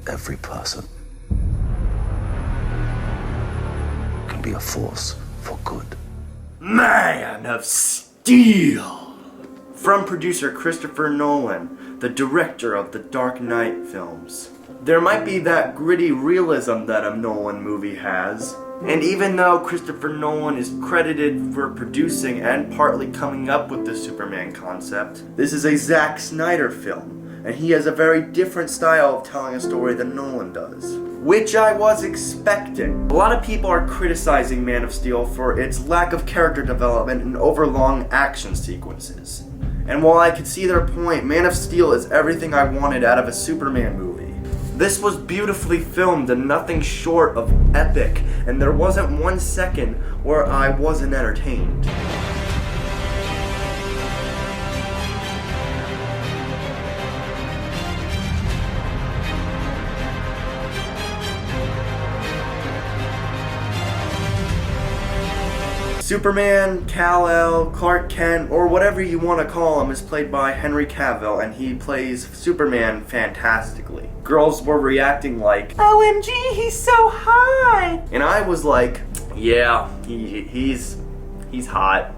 every person can be a force for good. Man of Steel! From producer Christopher Nolan, the director of the Dark Knight films. There might be that gritty realism that a Nolan movie has, and even though Christopher Nolan is credited for producing and partly coming up with the Superman concept, this is a Zack Snyder film, and he has a very different style of telling a story than Nolan does, which I was expecting. A lot of people are criticizing Man of Steel for its lack of character development and overlong action sequences. And while I could see their point, Man of Steel is everything I wanted out of a Superman movie. This was beautifully filmed and nothing short of epic, and there wasn't 1 second where I wasn't entertained. Superman, Kal-El, Clark Kent, or whatever you want to call him, is played by Henry Cavill, and he plays Superman fantastically. Girls were reacting like, OMG, he's so hot! And I was like, yeah, he's hot.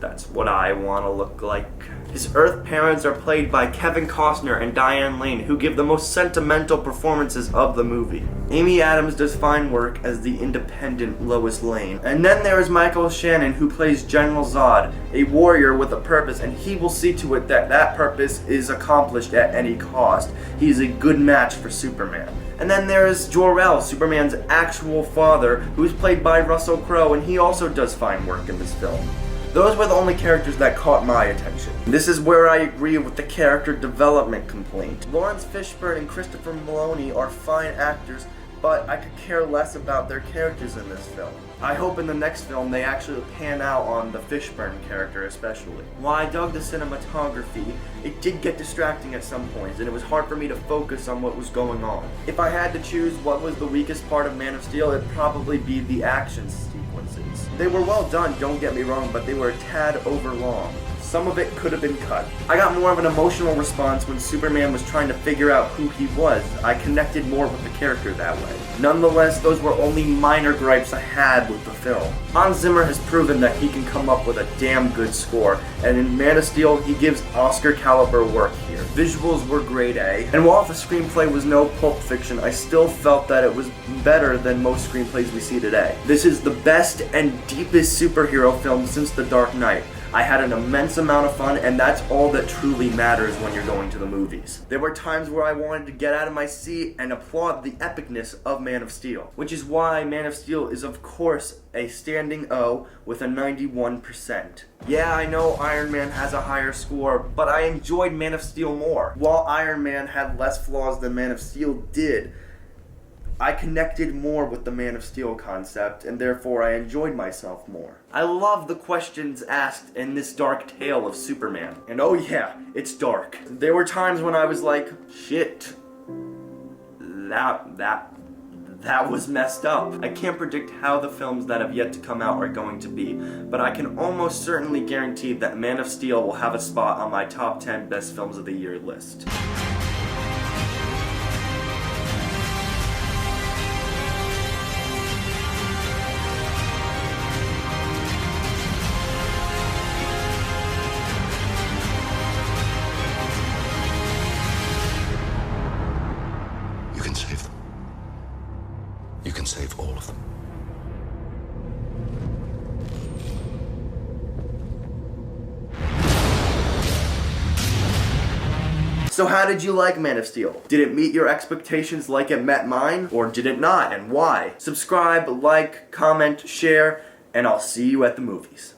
That's what I want to look like. His Earth parents are played by Kevin Costner and Diane Lane, who give the most sentimental performances of the movie. Amy Adams does fine work as the independent Lois Lane. And then there is Michael Shannon, who plays General Zod, a warrior with a purpose, and he will see to it that that purpose is accomplished at any cost. He is a good match for Superman. And then there is Jor-El, Superman's actual father, who is played by Russell Crowe, and he also does fine work in this film. Those were the only characters that caught my attention. This is where I agree with the character development complaint. Lawrence Fishburne and Christopher Meloni are fine actors, but I could care less about their characters in this film. I hope in the next film they actually pan out on the Fishburne character especially. While I dug the cinematography, it did get distracting at some points, and it was hard for me to focus on what was going on. If I had to choose what was the weakest part of Man of Steel, it'd probably be the action sequences. They were well done, don't get me wrong, but they were a tad overlong. Some of it could have been cut. I got more of an emotional response when Superman was trying to figure out who he was. I connected more with the character that way. Nonetheless, those were only minor gripes I had with the film. Hans Zimmer has proven that he can come up with a damn good score, and in Man of Steel, he gives Oscar caliber work here. Visuals were grade A, and while the screenplay was no Pulp Fiction, I still felt that it was better than most screenplays we see today. This is the best and deepest superhero film since The Dark Knight. I had an immense amount of fun, and that's all that truly matters when you're going to the movies. There were times where I wanted to get out of my seat and applaud the epicness of Man of Steel, which is why Man of Steel is of course a standing O with a 91%. Yeah, I know Iron Man has a higher score, but I enjoyed Man of Steel more. While Iron Man had less flaws than Man of Steel did, I connected more with the Man of Steel concept, and therefore I enjoyed myself more. I love the questions asked in this dark tale of Superman. And oh yeah, it's dark. There were times when I was like, shit, that was messed up. I can't predict how the films that have yet to come out are going to be, but I can almost certainly guarantee that Man of Steel will have a spot on my top 10 best films of the year list. You can save them. You can save all of them. So how did you like Man of Steel? Did it meet your expectations like it met mine? Or did it not, and why? Subscribe, like, comment, share, and I'll see you at the movies.